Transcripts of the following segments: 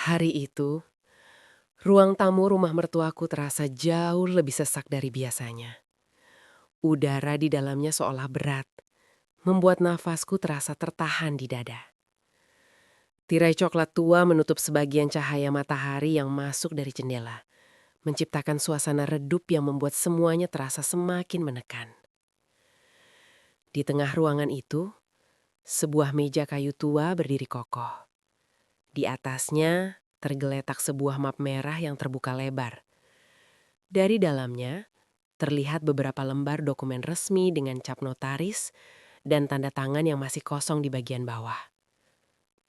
Hari itu, ruang tamu rumah mertuaku terasa jauh lebih sesak dari biasanya. Udara di dalamnya seolah berat, membuat nafasku terasa tertahan di dada. Tirai coklat tua menutup sebagian cahaya matahari yang masuk dari jendela, menciptakan suasana redup yang membuat semuanya terasa semakin menekan. Di tengah ruangan itu, sebuah meja kayu tua berdiri kokoh. Di atasnya tergeletak sebuah map merah yang terbuka lebar. Dari dalamnya, terlihat beberapa lembar dokumen resmi dengan cap notaris dan tanda tangan yang masih kosong di bagian bawah.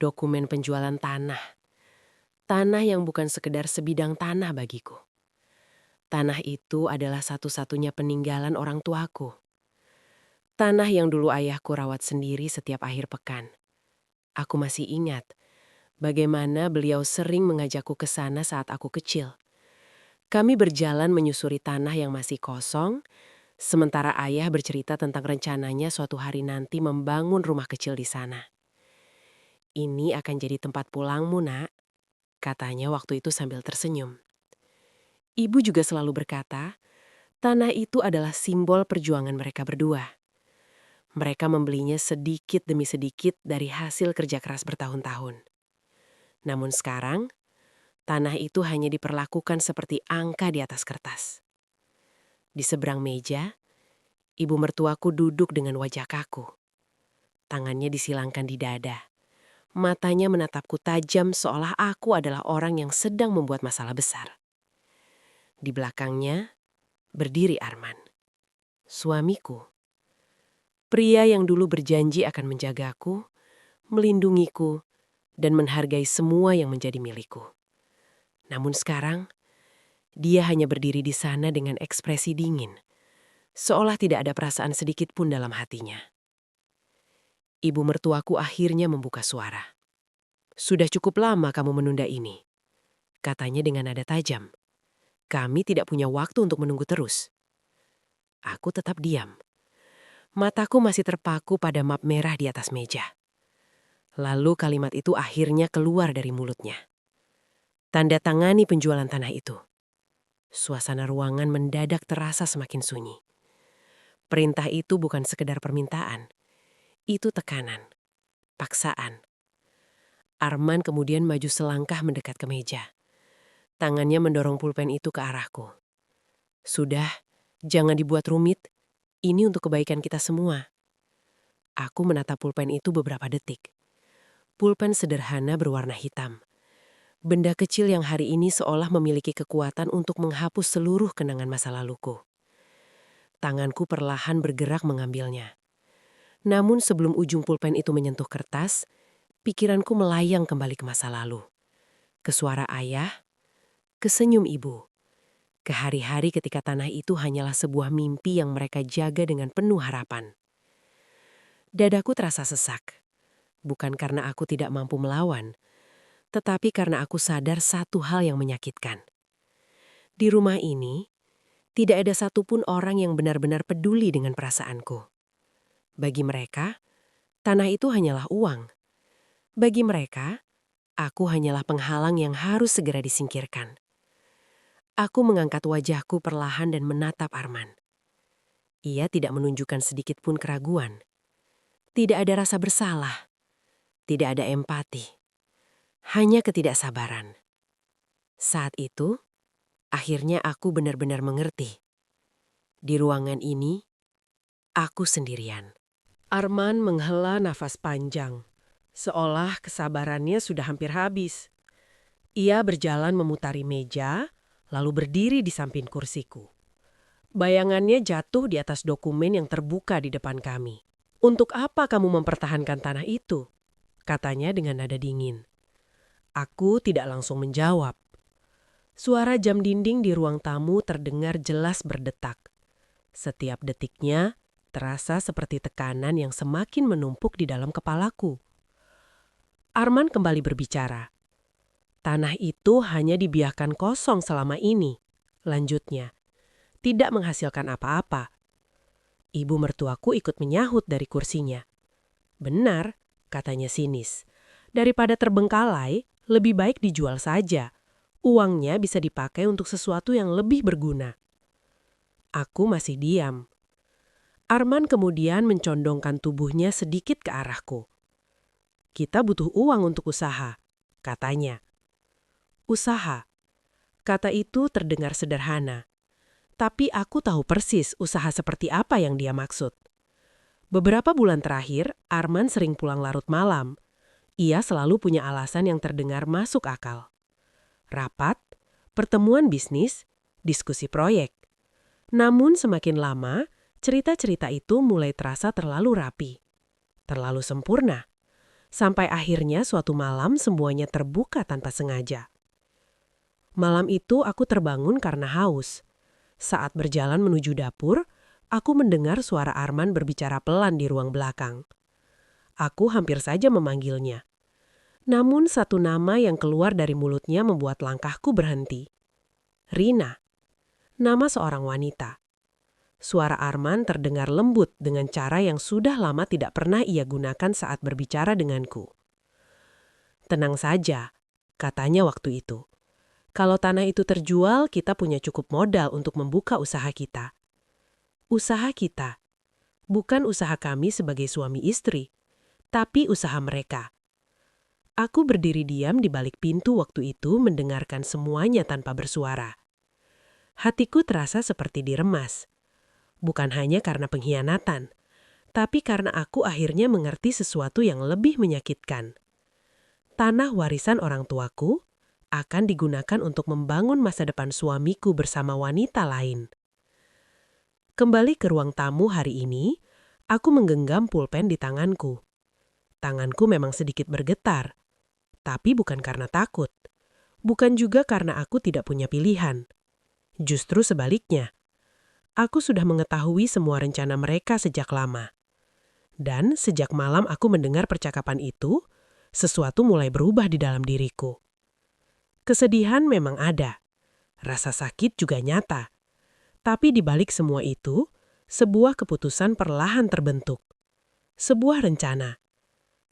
Dokumen penjualan tanah. Tanah yang bukan sekedar sebidang tanah bagiku. Tanah itu adalah satu-satunya peninggalan orang tuaku. Tanah yang dulu ayahku rawat sendiri setiap akhir pekan. Aku masih ingat bagaimana beliau sering mengajakku ke sana saat aku kecil. Kami berjalan menyusuri tanah yang masih kosong, sementara ayah bercerita tentang rencananya suatu hari nanti membangun rumah kecil di sana. "Ini akan jadi tempat pulangmu, Nak," katanya waktu itu sambil tersenyum. Ibu juga selalu berkata, tanah itu adalah simbol perjuangan mereka berdua. Mereka membelinya sedikit demi sedikit dari hasil kerja keras bertahun-tahun. Namun sekarang, tanah itu hanya diperlakukan seperti angka di atas kertas. Di seberang meja, ibu mertuaku duduk dengan wajah kaku. Tangannya disilangkan di dada. Matanya menatapku tajam seolah aku adalah orang yang sedang membuat masalah besar. Di belakangnya, berdiri Arman, suamiku. Pria yang dulu berjanji akan menjagaku, melindungiku, dan menghargai semua yang menjadi milikku. Namun sekarang, dia hanya berdiri di sana dengan ekspresi dingin, seolah tidak ada perasaan sedikit pun dalam hatinya. Ibu mertuaku akhirnya membuka suara. "Sudah cukup lama kamu menunda ini," katanya dengan nada tajam. "Kami tidak punya waktu untuk menunggu terus." Aku tetap diam. Mataku masih terpaku pada map merah di atas meja. Lalu kalimat itu akhirnya keluar dari mulutnya. "Tanda tangani penjualan tanah itu." Suasana ruangan mendadak terasa semakin sunyi. Perintah itu bukan sekedar permintaan. Itu tekanan, paksaan. Arman kemudian maju selangkah mendekat ke meja. Tangannya mendorong pulpen itu ke arahku. "Sudah, jangan dibuat rumit. Ini untuk kebaikan kita semua." Aku menatap pulpen itu beberapa detik. Pulpen sederhana berwarna hitam. Benda kecil yang hari ini seolah memiliki kekuatan untuk menghapus seluruh kenangan masa laluku. Tanganku perlahan bergerak mengambilnya. Namun sebelum ujung pulpen itu menyentuh kertas, pikiranku melayang kembali ke masa lalu. Ke suara ayah, ke senyum ibu. Ke hari-hari ketika tanah itu hanyalah sebuah mimpi yang mereka jaga dengan penuh harapan. Dadaku terasa sesak. Bukan karena aku tidak mampu melawan, tetapi karena aku sadar satu hal yang menyakitkan. Di rumah ini, tidak ada satupun orang yang benar-benar peduli dengan perasaanku. Bagi mereka, tanah itu hanyalah uang. Bagi mereka, aku hanyalah penghalang yang harus segera disingkirkan. Aku mengangkat wajahku perlahan dan menatap Arman. Ia tidak menunjukkan sedikit pun keraguan. Tidak ada rasa bersalah. Tidak ada empati. Hanya ketidaksabaran. Saat itu, akhirnya aku benar-benar mengerti. Di ruangan ini, aku sendirian. Arman menghela nafas panjang, seolah kesabarannya sudah hampir habis. Ia berjalan memutari meja, lalu berdiri di samping kursiku. Bayangannya jatuh di atas dokumen yang terbuka di depan kami. "Untuk apa kamu mempertahankan tanah itu?" katanya dengan nada dingin. Aku tidak langsung menjawab. Suara jam dinding di ruang tamu terdengar jelas berdetak. Setiap detiknya terasa seperti tekanan yang semakin menumpuk di dalam kepalaku. Arman kembali berbicara. "Tanah itu hanya dibiarkan kosong selama ini," lanjutnya. "Tidak menghasilkan apa-apa." Ibu mertuaku ikut menyahut dari kursinya. "Benar," katanya sinis. "Daripada terbengkalai, Lebih baik dijual saja. Uangnya bisa dipakai untuk sesuatu yang lebih berguna. Aku masih diam. Arman kemudian mencondongkan tubuhnya sedikit ke arahku. Kita butuh uang untuk usaha, katanya. Usaha. Kata itu terdengar sederhana. Tapi aku tahu persis usaha seperti apa yang dia maksud. Beberapa bulan terakhir, Arman sering pulang larut malam. Ia selalu punya alasan yang terdengar masuk akal. Rapat, pertemuan bisnis, diskusi proyek. Namun semakin lama, cerita-cerita itu mulai terasa terlalu rapi. Terlalu sempurna. Sampai akhirnya suatu malam semuanya terbuka tanpa sengaja. Malam itu aku terbangun karena haus. Saat berjalan menuju dapur, aku mendengar suara Arman berbicara pelan di ruang belakang. Aku hampir saja memanggilnya. Namun satu nama yang keluar dari mulutnya membuat langkahku berhenti. Rina. Nama seorang wanita. Suara Arman terdengar lembut dengan cara yang sudah lama tidak pernah ia gunakan saat berbicara denganku. Tenang saja, katanya waktu itu. Kalau tanah itu terjual, kita punya cukup modal untuk membuka usaha kita. Usaha kita. Bukan usaha kami sebagai suami istri, tapi usaha mereka. Aku berdiri diam di balik pintu waktu itu mendengarkan semuanya tanpa bersuara. Hatiku terasa seperti diremas. Bukan hanya karena pengkhianatan, tapi karena aku akhirnya mengerti sesuatu yang lebih menyakitkan. Tanah warisan orang tuaku akan digunakan untuk membangun masa depan suamiku bersama wanita lain. Kembali ke ruang tamu hari ini, aku menggenggam pulpen di tanganku. Tanganku memang sedikit bergetar. Tapi bukan karena takut. Bukan juga karena aku tidak punya pilihan. Justru sebaliknya. Aku sudah mengetahui semua rencana mereka sejak lama. Dan sejak malam aku mendengar percakapan itu, sesuatu mulai berubah di dalam diriku. Kesedihan memang ada. Rasa sakit juga nyata. Tapi di balik semua itu, sebuah keputusan perlahan terbentuk. Sebuah rencana.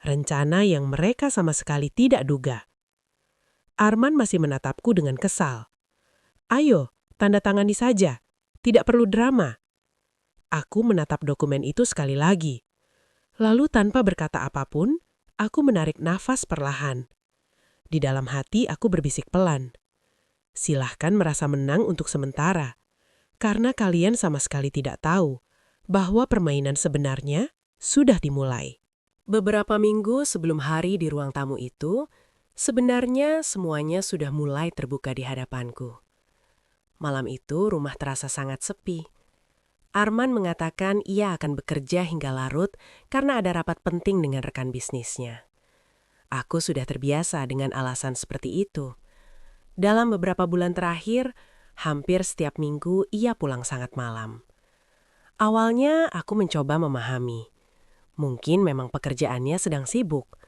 Rencana yang mereka sama sekali tidak duga. Arman masih menatapku dengan kesal. Ayo, tanda tangani saja. Tidak perlu drama. Aku menatap dokumen itu sekali lagi. Lalu tanpa berkata apapun, aku menarik nafas perlahan. Di dalam hati aku berbisik pelan. Silahkan merasa menang untuk sementara. Karena kalian sama sekali tidak tahu bahwa permainan sebenarnya sudah dimulai. Beberapa minggu sebelum hari di ruang tamu itu, sebenarnya semuanya sudah mulai terbuka di hadapanku. Malam itu rumah terasa sangat sepi. Arman mengatakan ia akan bekerja hingga larut karena ada rapat penting dengan rekan bisnisnya. Aku sudah terbiasa dengan alasan seperti itu. Dalam beberapa bulan terakhir, hampir setiap minggu ia pulang sangat malam. Awalnya aku mencoba memahami. Mungkin memang pekerjaannya sedang sibuk.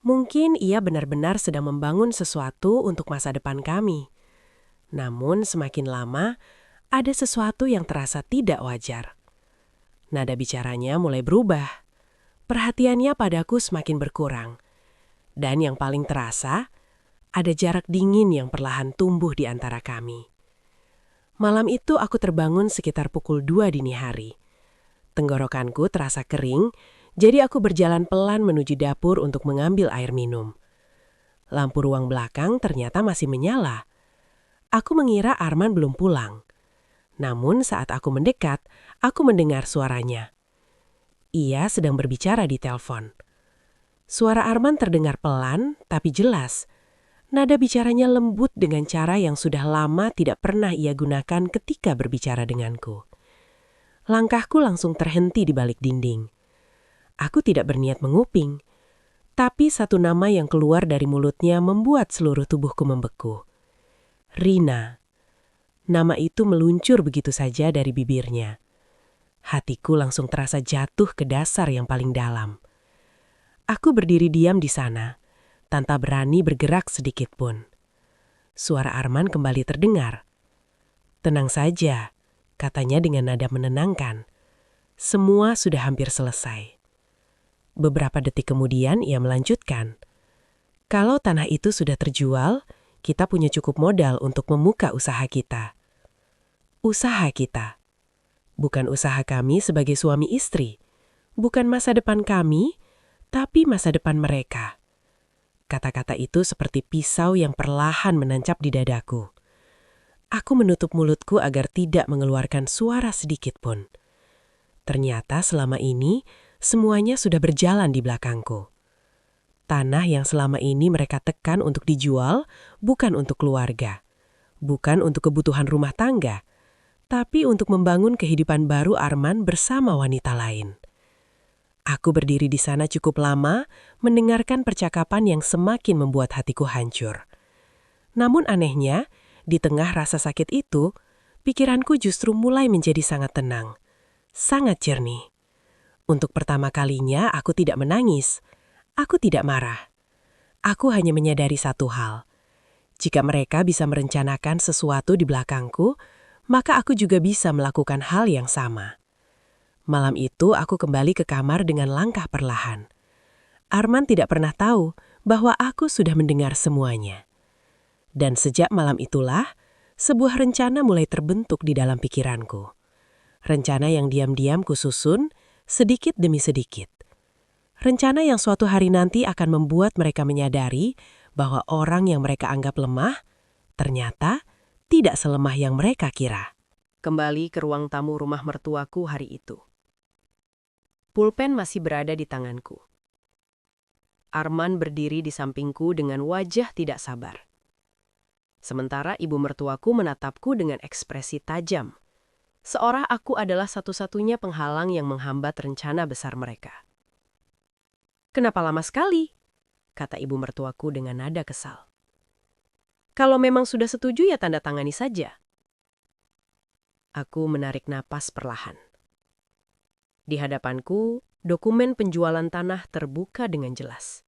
Mungkin ia benar-benar sedang membangun sesuatu untuk masa depan kami. Namun semakin lama, ada sesuatu yang terasa tidak wajar. Nada bicaranya mulai berubah. Perhatiannya padaku semakin berkurang. Dan yang paling terasa, ada jarak dingin yang perlahan tumbuh di antara kami. Malam itu aku terbangun sekitar pukul 2 dini hari. Tenggorokanku terasa kering, jadi aku berjalan pelan menuju dapur untuk mengambil air minum. Lampu ruang belakang ternyata masih menyala. Aku mengira Arman belum pulang. Namun saat aku mendekat, aku mendengar suaranya. Ia sedang berbicara di telepon. Suara Arman terdengar pelan, tapi jelas. Nada bicaranya lembut dengan cara yang sudah lama tidak pernah ia gunakan ketika berbicara denganku. Langkahku langsung terhenti di balik dinding. Aku tidak berniat menguping, tapi satu nama yang keluar dari mulutnya membuat seluruh tubuhku membeku. Rina. Nama itu meluncur begitu saja dari bibirnya. Hatiku langsung terasa jatuh ke dasar yang paling dalam. Aku berdiri diam di sana, tanpa berani bergerak sedikit pun. Suara Arman kembali terdengar. Tenang saja, katanya dengan nada menenangkan. Semua sudah hampir selesai. Beberapa detik kemudian ia melanjutkan. Kalau tanah itu sudah terjual, kita punya cukup modal untuk membuka usaha kita. Usaha kita. Bukan usaha kami sebagai suami istri. Bukan masa depan kami, tapi masa depan mereka. Kata-kata itu seperti pisau yang perlahan menancap di dadaku. Aku menutup mulutku agar tidak mengeluarkan suara sedikit pun. Ternyata selama ini, semuanya sudah berjalan di belakangku. Tanah yang selama ini mereka tekan untuk dijual bukan untuk keluarga, bukan untuk kebutuhan rumah tangga, tapi untuk membangun kehidupan baru Arman bersama wanita lain. Aku berdiri di sana cukup lama, mendengarkan percakapan yang semakin membuat hatiku hancur. Namun anehnya, di tengah rasa sakit itu, pikiranku justru mulai menjadi sangat tenang, sangat jernih. Untuk pertama kalinya aku tidak menangis. Aku tidak marah. Aku hanya menyadari satu hal. Jika mereka bisa merencanakan sesuatu di belakangku, maka aku juga bisa melakukan hal yang sama. Malam itu aku kembali ke kamar dengan langkah perlahan. Arman tidak pernah tahu bahwa aku sudah mendengar semuanya. Dan sejak malam itulah, sebuah rencana mulai terbentuk di dalam pikiranku. Rencana yang diam-diam kususun, sedikit demi sedikit. Rencana yang suatu hari nanti akan membuat mereka menyadari bahwa orang yang mereka anggap lemah, ternyata tidak selemah yang mereka kira. Kembali ke ruang tamu rumah mertuaku hari itu. Pulpen masih berada di tanganku. Arman berdiri di sampingku dengan wajah tidak sabar. Sementara ibu mertuaku menatapku dengan ekspresi tajam, seolah aku adalah satu-satunya penghalang yang menghambat rencana besar mereka. "Kenapa lama sekali?" kata ibu mertuaku dengan nada kesal. "Kalau memang sudah setuju ya tanda tangani saja." Aku menarik napas perlahan. Di hadapanku, dokumen penjualan tanah terbuka dengan jelas.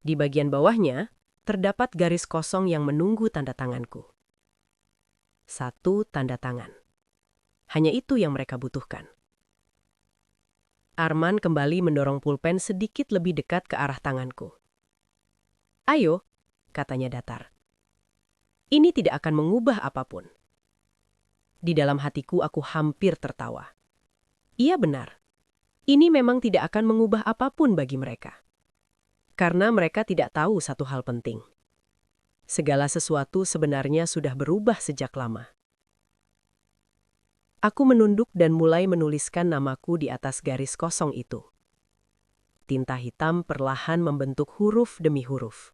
Di bagian bawahnya, terdapat garis kosong yang menunggu tanda tanganku. Satu tanda tangan. Hanya itu yang mereka butuhkan. Arman kembali mendorong pulpen sedikit lebih dekat ke arah tanganku. "Ayo," katanya datar. "Ini tidak akan mengubah apapun." Di dalam hatiku aku hampir tertawa. Iya benar. Ini memang tidak akan mengubah apapun bagi mereka. Karena mereka tidak tahu satu hal penting. Segala sesuatu sebenarnya sudah berubah sejak lama. Aku menunduk dan mulai menuliskan namaku di atas garis kosong itu. Tinta hitam perlahan membentuk huruf demi huruf.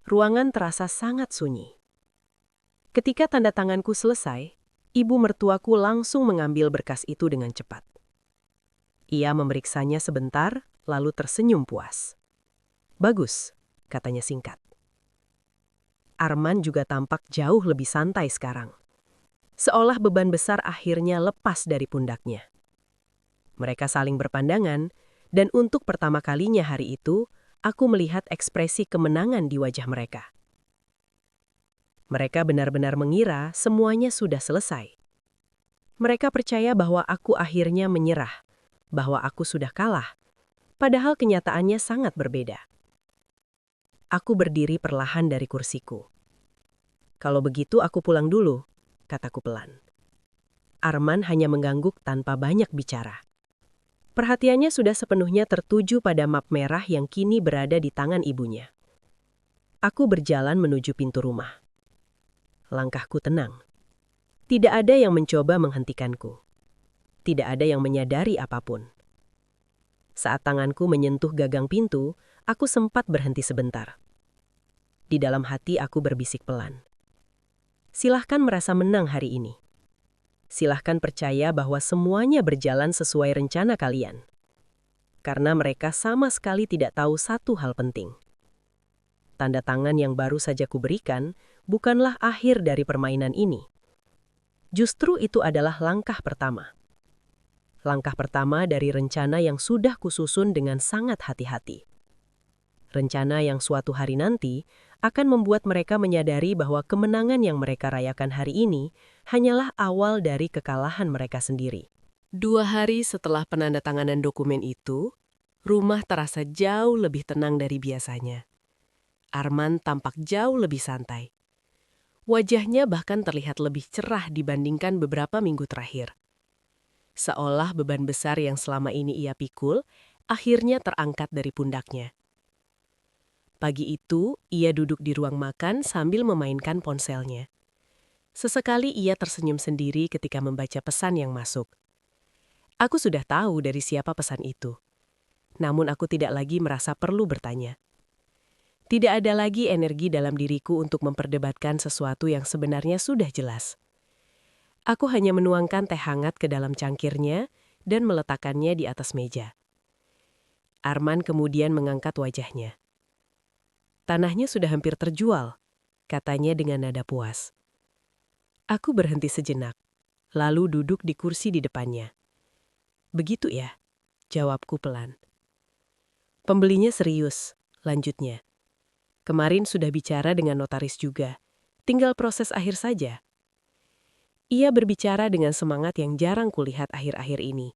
Ruangan terasa sangat sunyi. Ketika tanda tanganku selesai, ibu mertuaku langsung mengambil berkas itu dengan cepat. Ia memeriksanya sebentar, lalu tersenyum puas. "Bagus," katanya singkat. Arman juga tampak jauh lebih santai sekarang. Seolah beban besar akhirnya lepas dari pundaknya. Mereka saling berpandangan, dan untuk pertama kalinya hari itu, aku melihat ekspresi kemenangan di wajah mereka. Mereka benar-benar mengira semuanya sudah selesai. Mereka percaya bahwa aku akhirnya menyerah, bahwa aku sudah kalah, padahal kenyataannya sangat berbeda. Aku berdiri perlahan dari kursiku. "Kalau begitu aku pulang dulu," kataku pelan. Arman hanya mengangguk tanpa banyak bicara. Perhatiannya sudah sepenuhnya tertuju pada map merah yang kini berada di tangan ibunya. Aku berjalan menuju pintu rumah. Langkahku tenang. Tidak ada yang mencoba menghentikanku. Tidak ada yang menyadari apapun. Saat tanganku menyentuh gagang pintu, aku sempat berhenti sebentar. Di dalam hati aku berbisik pelan. Silahkan merasa menang hari ini. Silahkan percaya bahwa semuanya berjalan sesuai rencana kalian. Karena mereka sama sekali tidak tahu satu hal penting. Tanda tangan yang baru saja kuberikan bukanlah akhir dari permainan ini. Justru itu adalah langkah pertama. Langkah pertama dari rencana yang sudah kususun dengan sangat hati-hati. Rencana yang suatu hari nanti akan membuat mereka menyadari bahwa kemenangan yang mereka rayakan hari ini hanyalah awal dari kekalahan mereka sendiri. 2 hari setelah penandatanganan dokumen itu, Rumah terasa jauh lebih tenang dari biasanya. Arman tampak jauh lebih santai. Wajahnya bahkan terlihat lebih cerah dibandingkan beberapa minggu terakhir. Seolah beban besar yang selama ini ia pikul, akhirnya terangkat dari pundaknya. Pagi itu, ia duduk di ruang makan sambil memainkan ponselnya. Sesekali ia tersenyum sendiri ketika membaca pesan yang masuk. Aku sudah tahu dari siapa pesan itu. Namun aku tidak lagi merasa perlu bertanya. Tidak ada lagi energi dalam diriku untuk memperdebatkan sesuatu yang sebenarnya sudah jelas. Aku hanya menuangkan teh hangat ke dalam cangkirnya dan meletakkannya di atas meja. Arman kemudian mengangkat wajahnya. Tanahnya sudah hampir terjual, katanya dengan nada puas. Aku berhenti sejenak, lalu duduk di kursi di depannya. Begitu ya, jawabku pelan. Pembelinya serius, lanjutnya. Kemarin sudah bicara dengan notaris juga, tinggal proses akhir saja. Ia berbicara dengan semangat yang jarang kulihat akhir-akhir ini.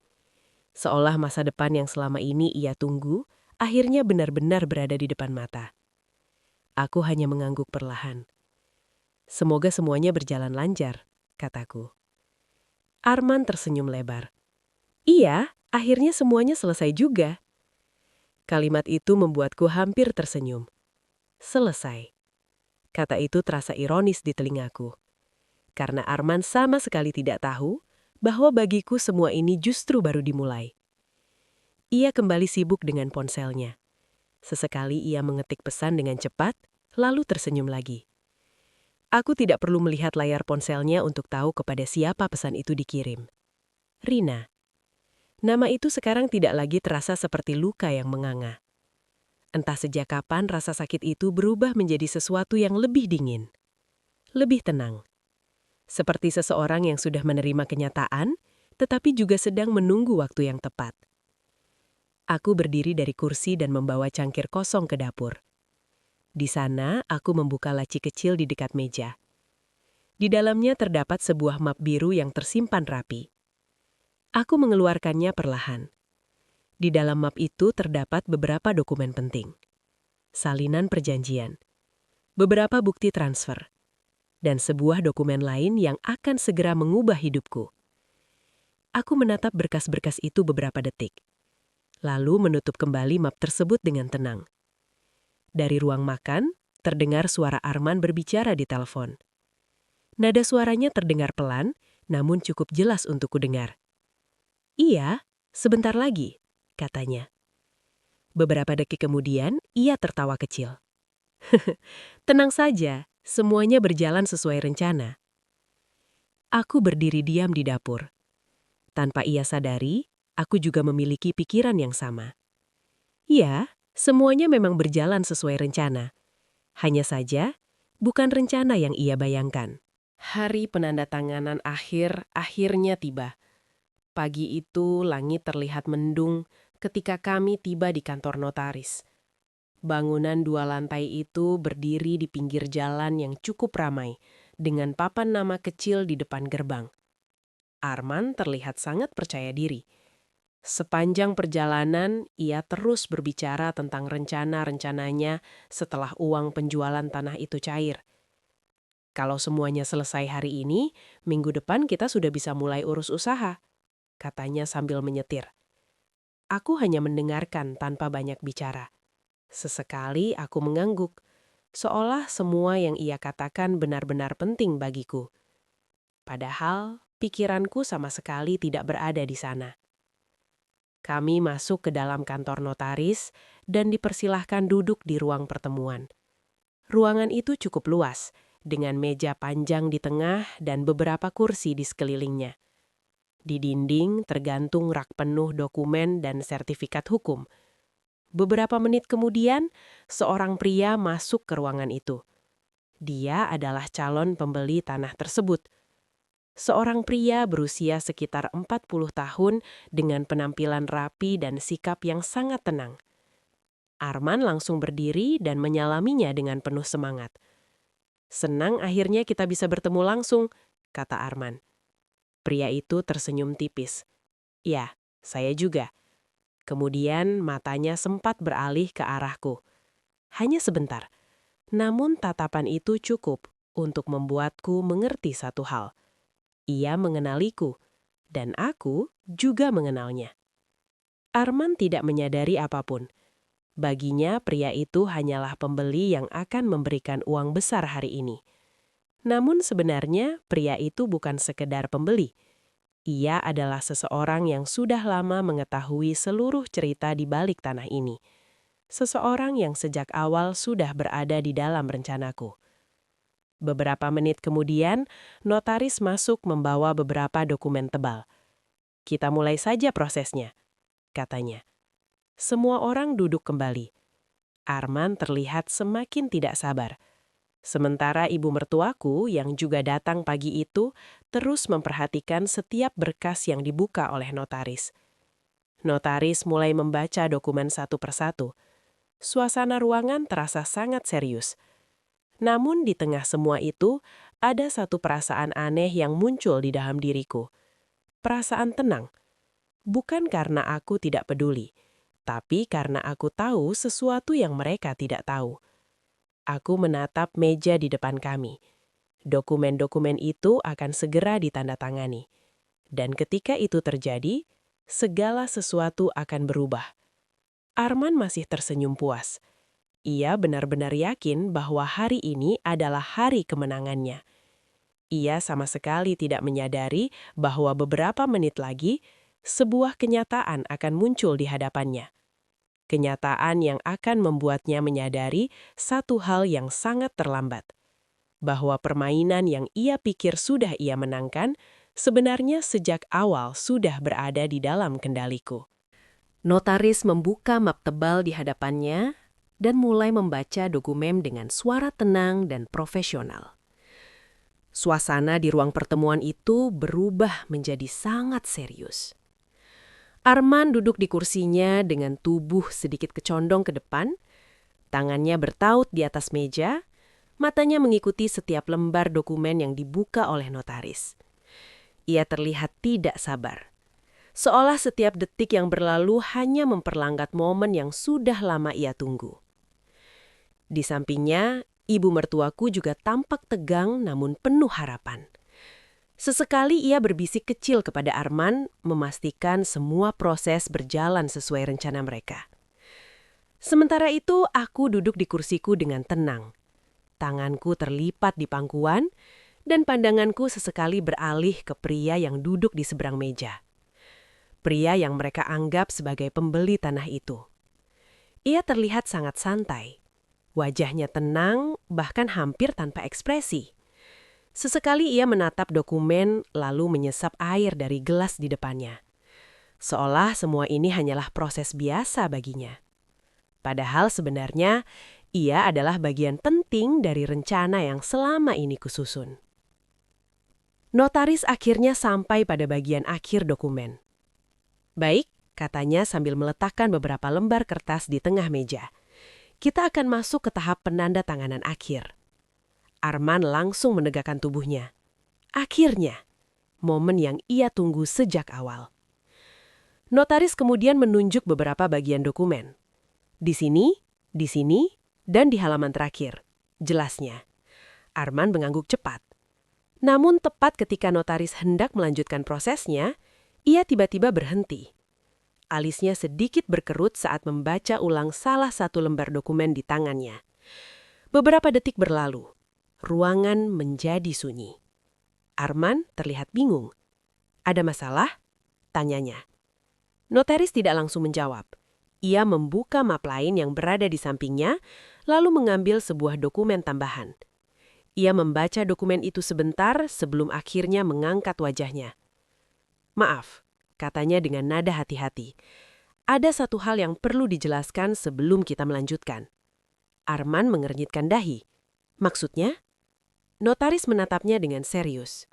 Seolah masa depan yang selama ini ia tunggu, akhirnya benar-benar berada di depan mata. Aku hanya mengangguk perlahan. Semoga semuanya berjalan lancar, kataku. Arman tersenyum lebar. Iya, akhirnya semuanya selesai juga. Kalimat itu membuatku hampir tersenyum. Selesai. Kata itu terasa ironis di telingaku. Karena Arman sama sekali tidak tahu bahwa bagiku semua ini justru baru dimulai. Ia kembali sibuk dengan ponselnya. Sesekali ia mengetik pesan dengan cepat, lalu tersenyum lagi. Aku tidak perlu melihat layar ponselnya untuk tahu kepada siapa pesan itu dikirim. Rina. Nama itu sekarang tidak lagi terasa seperti luka yang menganga. Entah sejak kapan rasa sakit itu berubah menjadi sesuatu yang lebih dingin. Lebih tenang. Seperti seseorang yang sudah menerima kenyataan, tetapi juga sedang menunggu waktu yang tepat. Aku berdiri dari kursi dan membawa cangkir kosong ke dapur. Di sana, aku membuka laci kecil di dekat meja. Di dalamnya terdapat sebuah map biru yang tersimpan rapi. Aku mengeluarkannya perlahan. Di dalam map itu terdapat beberapa dokumen penting. Salinan perjanjian, beberapa bukti transfer, dan sebuah dokumen lain yang akan segera mengubah hidupku. Aku menatap berkas-berkas itu beberapa detik. Lalu menutup kembali map tersebut dengan tenang. Dari ruang makan, terdengar suara Arman berbicara di telepon. Nada suaranya terdengar pelan, namun cukup jelas untuk kudengar. Iya, sebentar lagi, katanya. Beberapa detik kemudian, ia tertawa kecil. Tenang saja, semuanya berjalan sesuai rencana. Aku berdiri diam di dapur. Tanpa ia sadari, aku juga memiliki pikiran yang sama. Iya, semuanya memang berjalan sesuai rencana. Hanya saja, bukan rencana yang ia bayangkan. Hari penandatanganan akhirnya tiba. Pagi itu langit terlihat mendung ketika kami tiba di kantor notaris. Bangunan 2 lantai itu berdiri di pinggir jalan yang cukup ramai, dengan papan nama kecil di depan gerbang. Arman terlihat sangat percaya diri. Sepanjang perjalanan, ia terus berbicara tentang rencana-rencananya setelah uang penjualan tanah itu cair. Kalau semuanya selesai hari ini, minggu depan kita sudah bisa mulai urus usaha, katanya sambil menyetir. Aku hanya mendengarkan tanpa banyak bicara. Sesekali aku mengangguk, seolah semua yang ia katakan benar-benar penting bagiku. Padahal, pikiranku sama sekali tidak berada di sana. Kami masuk ke dalam kantor notaris dan dipersilahkan duduk di ruang pertemuan. Ruangan itu cukup luas, dengan meja panjang di tengah dan beberapa kursi di sekelilingnya. Di dinding tergantung rak penuh dokumen dan sertifikat hukum. Beberapa menit kemudian, seorang pria masuk ke ruangan itu. Dia adalah calon pembeli tanah tersebut. Seorang pria berusia sekitar 40 tahun dengan penampilan rapi dan sikap yang sangat tenang. Arman langsung berdiri dan menyalaminya dengan penuh semangat. Senang akhirnya kita bisa bertemu langsung, kata Arman. Pria itu tersenyum tipis. Ya, saya juga. Kemudian matanya sempat beralih ke arahku. Hanya sebentar, namun tatapan itu cukup untuk membuatku mengerti satu hal. Ia mengenaliku, dan aku juga mengenalnya. Arman tidak menyadari apapun. Baginya pria itu hanyalah pembeli yang akan memberikan uang besar hari ini. Namun sebenarnya pria itu bukan sekedar pembeli. Ia adalah seseorang yang sudah lama mengetahui seluruh cerita di balik tanah ini. Seseorang yang sejak awal sudah berada di dalam rencanaku. Beberapa menit kemudian, notaris masuk membawa beberapa dokumen tebal. "Kita mulai saja prosesnya," katanya. Semua orang duduk kembali. Arman terlihat semakin tidak sabar. Sementara ibu mertuaku yang juga datang pagi itu terus memperhatikan setiap berkas yang dibuka oleh notaris. Notaris mulai membaca dokumen satu persatu. Suasana ruangan terasa sangat serius. Namun di tengah semua itu, ada satu perasaan aneh yang muncul di dalam diriku. Perasaan tenang. Bukan karena aku tidak peduli, tapi karena aku tahu sesuatu yang mereka tidak tahu. Aku menatap meja di depan kami. Dokumen-dokumen itu akan segera ditandatangani. Dan ketika itu terjadi, segala sesuatu akan berubah. Arman masih tersenyum puas. Ia benar-benar yakin bahwa hari ini adalah hari kemenangannya. Ia sama sekali tidak menyadari bahwa beberapa menit lagi, sebuah kenyataan akan muncul di hadapannya. Kenyataan yang akan membuatnya menyadari satu hal yang sangat terlambat. Bahwa permainan yang ia pikir sudah ia menangkan, sebenarnya sejak awal sudah berada di dalam kendaliku. Notaris membuka map tebal di hadapannya dan mulai membaca dokumen dengan suara tenang dan profesional. Suasana di ruang pertemuan itu berubah menjadi sangat serius. Arman duduk di kursinya dengan tubuh sedikit kecondong ke depan, tangannya bertaut di atas meja, matanya mengikuti setiap lembar dokumen yang dibuka oleh notaris. Ia terlihat tidak sabar. Seolah setiap detik yang berlalu hanya memperlambat momen yang sudah lama ia tunggu. Di sampingnya, ibu mertuaku juga tampak tegang namun penuh harapan. Sesekali ia berbisik kecil kepada Arman, memastikan semua proses berjalan sesuai rencana mereka. Sementara itu, aku duduk di kursiku dengan tenang. Tanganku terlipat di pangkuan, dan pandanganku sesekali beralih ke pria yang duduk di seberang meja. Pria yang mereka anggap sebagai pembeli tanah itu. Ia terlihat sangat santai. Wajahnya tenang, bahkan hampir tanpa ekspresi. Sesekali ia menatap dokumen lalu menyesap air dari gelas di depannya. Seolah semua ini hanyalah proses biasa baginya. Padahal sebenarnya ia adalah bagian penting dari rencana yang selama ini kususun. Notaris akhirnya sampai pada bagian akhir dokumen. "Baik," katanya sambil meletakkan beberapa lembar kertas di tengah meja. "Kita akan masuk ke tahap penandatanganan akhir." Arman langsung menegakkan tubuhnya. Akhirnya, momen yang ia tunggu sejak awal. Notaris kemudian menunjuk beberapa bagian dokumen. Di sini, dan di halaman terakhir. Jelasnya. Arman mengangguk cepat. Namun tepat ketika notaris hendak melanjutkan prosesnya, ia tiba-tiba berhenti. Alisnya sedikit berkerut saat membaca ulang salah satu lembar dokumen di tangannya. Beberapa detik berlalu. Ruangan menjadi sunyi. Arman terlihat bingung. "Ada masalah?" tanyanya. Notaris tidak langsung menjawab. Ia membuka map lain yang berada di sampingnya, lalu mengambil sebuah dokumen tambahan. Ia membaca dokumen itu sebentar sebelum akhirnya mengangkat wajahnya. "Maaf," katanya dengan nada hati-hati. "Ada satu hal yang perlu dijelaskan sebelum kita melanjutkan." Arman mengernyitkan dahi. "Maksudnya?" Notaris menatapnya dengan serius.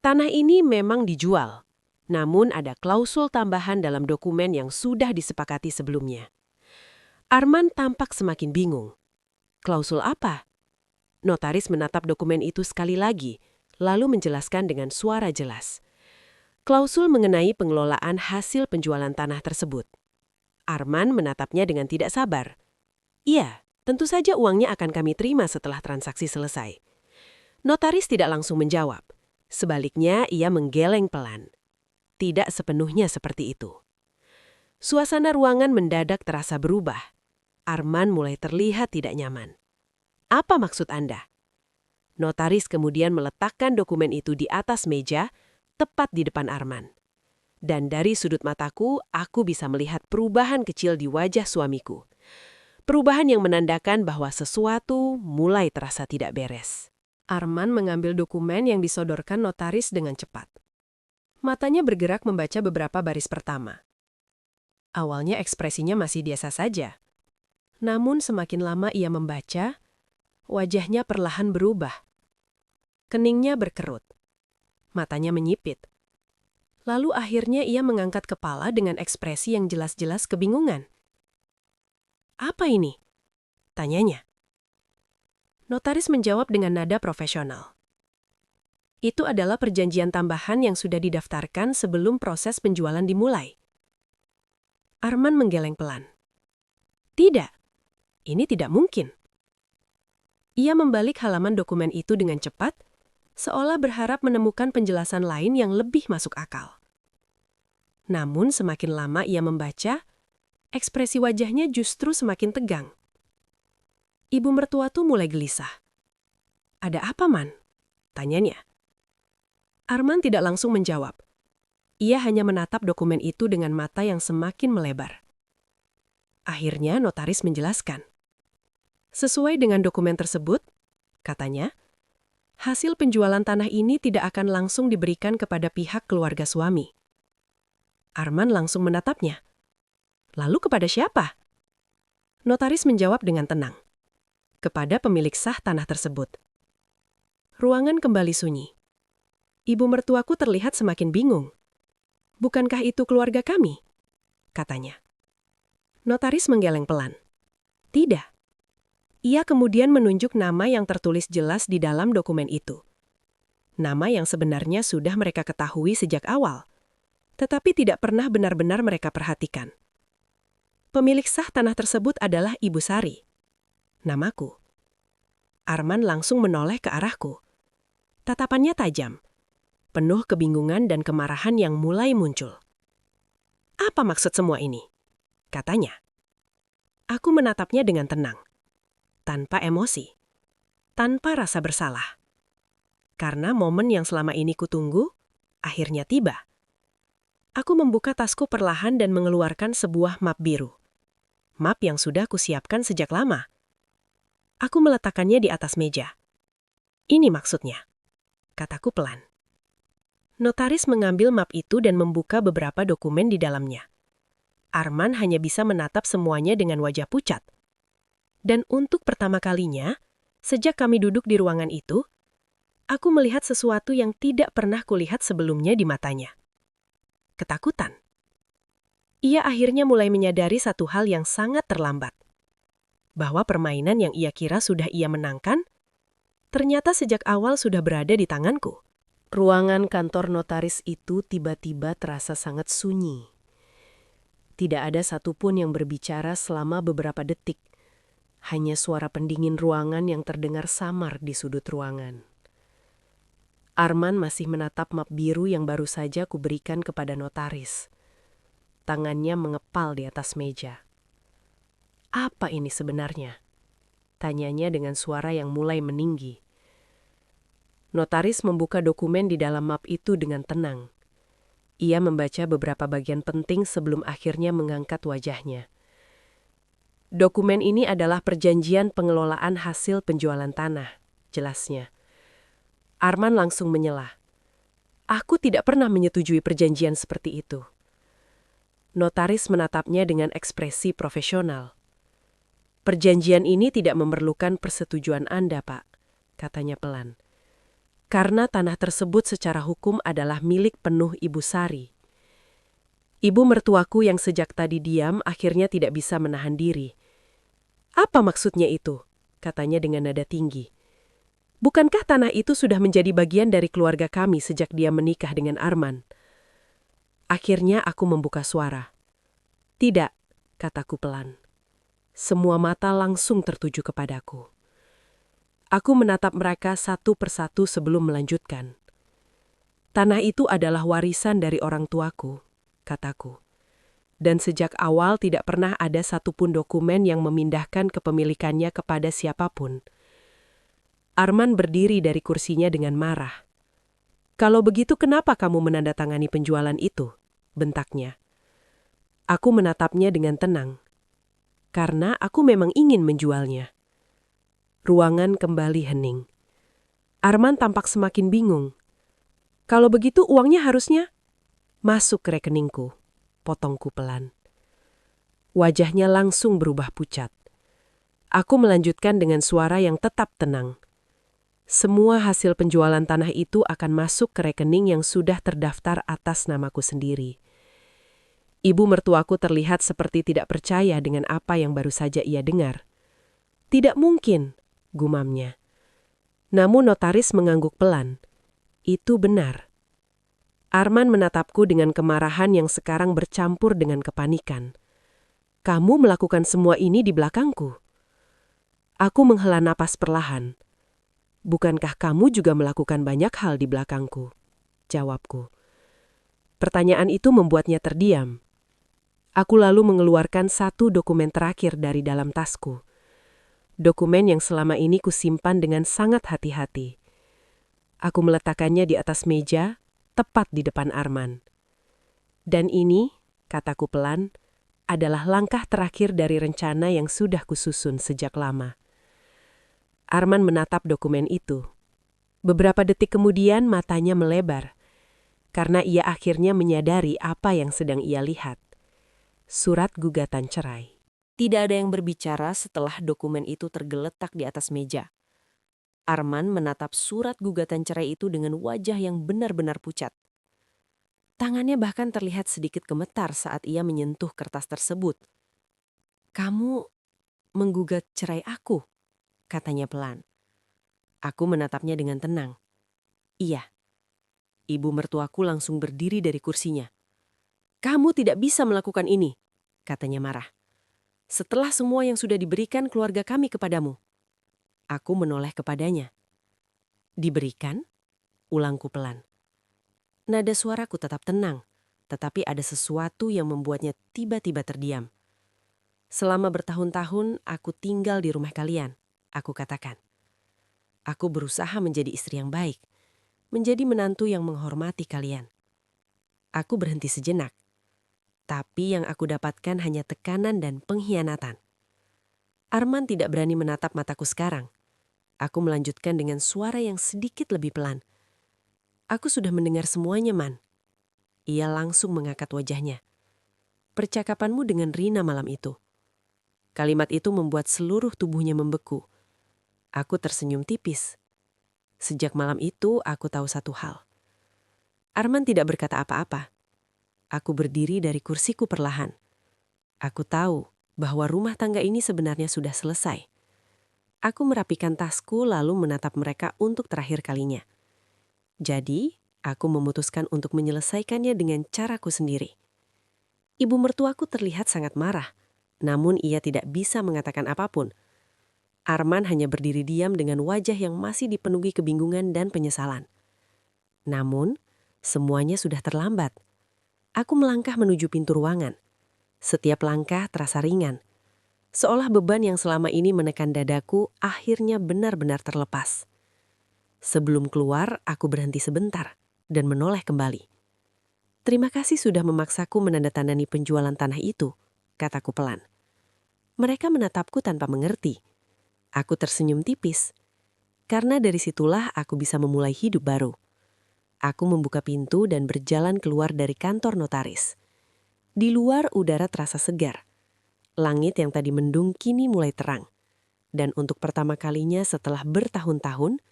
"Tanah ini memang dijual, namun ada klausul tambahan dalam dokumen yang sudah disepakati sebelumnya." Arman tampak semakin bingung. "Klausul apa?" Notaris menatap dokumen itu sekali lagi, lalu menjelaskan dengan suara jelas. "Klausul mengenai pengelolaan hasil penjualan tanah tersebut." Arman menatapnya dengan tidak sabar. Iya, tentu saja uangnya akan kami terima setelah transaksi selesai. Notaris tidak langsung menjawab. Sebaliknya, ia menggeleng pelan. Tidak sepenuhnya seperti itu. Suasana ruangan mendadak terasa berubah. Arman mulai terlihat tidak nyaman. Apa maksud Anda? Notaris kemudian meletakkan dokumen itu di atas meja, tepat di depan Arman. Dan dari sudut mataku, aku bisa melihat perubahan kecil di wajah suamiku. Perubahan yang menandakan bahwa sesuatu mulai terasa tidak beres. Arman mengambil dokumen yang disodorkan notaris dengan cepat. Matanya bergerak membaca beberapa baris pertama. Awalnya ekspresinya masih biasa saja. Namun semakin lama ia membaca, wajahnya perlahan berubah. Keningnya berkerut. Matanya menyipit. Lalu akhirnya ia mengangkat kepala dengan ekspresi yang jelas-jelas kebingungan. "Apa ini?" tanyanya. Notaris menjawab dengan nada profesional. "Itu adalah perjanjian tambahan yang sudah didaftarkan sebelum proses penjualan dimulai." Arman menggeleng pelan. "Tidak, ini tidak mungkin." Ia membalik halaman dokumen itu dengan cepat, seolah berharap menemukan penjelasan lain yang lebih masuk akal. Namun semakin lama ia membaca, ekspresi wajahnya justru semakin tegang. Ibu mertua tuh mulai gelisah. "Ada apa, Man?" tanyanya. Arman tidak langsung menjawab. Ia hanya menatap dokumen itu dengan mata yang semakin melebar. Akhirnya notaris menjelaskan. "Sesuai dengan dokumen tersebut," katanya, "hasil penjualan tanah ini tidak akan langsung diberikan kepada pihak keluarga suami." Arman langsung menatapnya. "Lalu kepada siapa?" Notaris menjawab dengan tenang. "Kepada pemilik sah tanah tersebut." Ruangan kembali sunyi. Ibu mertuaku terlihat semakin bingung. "Bukankah itu keluarga kami?" katanya. Notaris menggeleng pelan. "Tidak." Ia kemudian menunjuk nama yang tertulis jelas di dalam dokumen itu. Nama yang sebenarnya sudah mereka ketahui sejak awal, tetapi tidak pernah benar-benar mereka perhatikan. Pemilik sah tanah tersebut adalah Ibu Sari. Namaku. Arman langsung menoleh ke arahku. Tatapannya tajam, penuh kebingungan dan kemarahan yang mulai muncul. "Apa maksud semua ini?" katanya. Aku menatapnya dengan tenang, tanpa emosi, tanpa rasa bersalah. Karena momen yang selama ini kutunggu, akhirnya tiba. Aku membuka tasku perlahan dan mengeluarkan sebuah map biru. Map yang sudah kusiapkan sejak lama. Aku meletakkannya di atas meja. "Ini maksudnya," kataku pelan. Notaris mengambil map itu dan membuka beberapa dokumen di dalamnya. Arman hanya bisa menatap semuanya dengan wajah pucat. Dan untuk pertama kalinya, sejak kami duduk di ruangan itu, aku melihat sesuatu yang tidak pernah kulihat sebelumnya di matanya. Ketakutan. Ia akhirnya mulai menyadari satu hal yang sangat terlambat. Bahwa permainan yang ia kira sudah ia menangkan, ternyata sejak awal sudah berada di tanganku. Ruangan kantor notaris itu tiba-tiba terasa sangat sunyi. Tidak ada satupun yang berbicara selama beberapa detik. Hanya suara pendingin ruangan yang terdengar samar di sudut ruangan. Arman masih menatap map biru yang baru saja kuberikan kepada notaris. Tangannya mengepal di atas meja. "Apa ini sebenarnya?" tanyanya dengan suara yang mulai meninggi. Notaris membuka dokumen di dalam map itu dengan tenang. Ia membaca beberapa bagian penting sebelum akhirnya mengangkat wajahnya. "Dokumen ini adalah perjanjian pengelolaan hasil penjualan tanah," jelasnya. Arman langsung menyela. "Aku tidak pernah menyetujui perjanjian seperti itu." Notaris menatapnya dengan ekspresi profesional. "Perjanjian ini tidak memerlukan persetujuan Anda, Pak," katanya pelan. "Karena tanah tersebut secara hukum adalah milik penuh Ibu Sari." Ibu mertuaku yang sejak tadi diam akhirnya tidak bisa menahan diri. "Apa maksudnya itu?" katanya dengan nada tinggi. "Bukankah tanah itu sudah menjadi bagian dari keluarga kami sejak dia menikah dengan Arman?" Akhirnya aku membuka suara. "Tidak, kataku pelan. Semua mata langsung tertuju kepadaku. Aku menatap mereka satu persatu sebelum melanjutkan. Tanah itu adalah warisan dari orang tuaku, kataku. Dan sejak awal tidak pernah ada satupun dokumen yang memindahkan kepemilikannya kepada siapapun. Arman berdiri dari kursinya dengan marah. Kalau begitu kenapa kamu menandatangani penjualan itu? Bentaknya. Aku menatapnya dengan tenang. Karena aku memang ingin menjualnya. Ruangan kembali hening. Arman tampak semakin bingung. Kalau begitu uangnya harusnya masuk ke rekeningku, potongku pelan. Wajahnya langsung berubah pucat. Aku melanjutkan dengan suara yang tetap tenang. Semua hasil penjualan tanah itu akan masuk ke rekening yang sudah terdaftar atas namaku sendiri. Ibu mertuaku terlihat seperti tidak percaya dengan apa yang baru saja ia dengar. Tidak mungkin, gumamnya. Namun notaris mengangguk pelan. Itu benar. Arman menatapku dengan kemarahan yang sekarang bercampur dengan kepanikan. Kamu melakukan semua ini di belakangku. Aku menghela napas perlahan. Bukankah kamu juga melakukan banyak hal di belakangku? Jawabku. Pertanyaan itu membuatnya terdiam. Aku lalu mengeluarkan satu dokumen terakhir dari dalam tasku. Dokumen yang selama ini kusimpan dengan sangat hati-hati. Aku meletakkannya di atas meja, tepat di depan Arman. Dan ini, kataku pelan, adalah langkah terakhir dari rencana yang sudah kususun sejak lama. Arman menatap dokumen itu. Beberapa detik kemudian matanya melebar, karena ia akhirnya menyadari apa yang sedang ia lihat. Surat gugatan cerai. Tidak ada yang berbicara setelah dokumen itu tergeletak di atas meja. Arman menatap surat gugatan cerai itu dengan wajah yang benar-benar pucat. Tangannya bahkan terlihat sedikit gemetar saat ia menyentuh kertas tersebut. "Kamu menggugat cerai aku?" katanya pelan. Aku menatapnya dengan tenang. "Iya." Ibu mertuaku langsung berdiri dari kursinya. "Kamu tidak bisa melakukan ini," katanya marah. "Setelah semua yang sudah diberikan keluarga kami kepadamu." Aku menoleh kepadanya. "Diberikan?" ulangku pelan. Nada suaraku tetap tenang, tetapi ada sesuatu yang membuatnya tiba-tiba terdiam. "Selama bertahun-tahun aku tinggal di rumah kalian," aku katakan. "Aku berusaha menjadi istri yang baik, menjadi menantu yang menghormati kalian." Aku berhenti sejenak, tapi yang aku dapatkan hanya tekanan dan pengkhianatan. Arman tidak berani menatap mataku sekarang. Aku melanjutkan dengan suara yang sedikit lebih pelan. "Aku sudah mendengar semuanya, Man." Ia langsung mengangkat wajahnya. "Percakapanmu dengan Rina malam itu." Kalimat itu membuat seluruh tubuhnya membeku. Aku tersenyum tipis. Sejak malam itu, aku tahu satu hal. Arman tidak berkata apa-apa. Aku berdiri dari kursiku perlahan. Aku tahu bahwa rumah tangga ini sebenarnya sudah selesai. Aku merapikan tasku lalu menatap mereka untuk terakhir kalinya. Jadi, aku memutuskan untuk menyelesaikannya dengan caraku sendiri. Ibu mertuaku terlihat sangat marah, namun ia tidak bisa mengatakan apapun. Arman hanya berdiri diam dengan wajah yang masih dipenuhi kebingungan dan penyesalan. Namun, semuanya sudah terlambat. Aku melangkah menuju pintu ruangan. Setiap langkah terasa ringan. Seolah beban yang selama ini menekan dadaku akhirnya benar-benar terlepas. Sebelum keluar, aku berhenti sebentar dan menoleh kembali. "Terima kasih sudah memaksaku menandatangani penjualan tanah itu," kataku pelan. Mereka menatapku tanpa mengerti. Aku tersenyum tipis, karena dari situlah aku bisa memulai hidup baru. Aku membuka pintu dan berjalan keluar dari kantor notaris. Di luar udara terasa segar. Langit yang tadi mendung kini mulai terang. Dan untuk pertama kalinya setelah bertahun-tahun,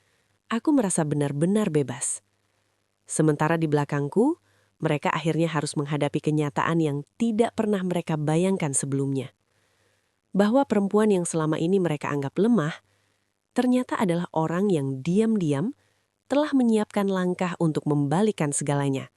aku merasa benar-benar bebas. Sementara di belakangku, mereka akhirnya harus menghadapi kenyataan yang tidak pernah mereka bayangkan sebelumnya. Bahwa perempuan yang selama ini mereka anggap lemah, ternyata adalah orang yang diam-diam telah menyiapkan langkah untuk membalikkan segalanya.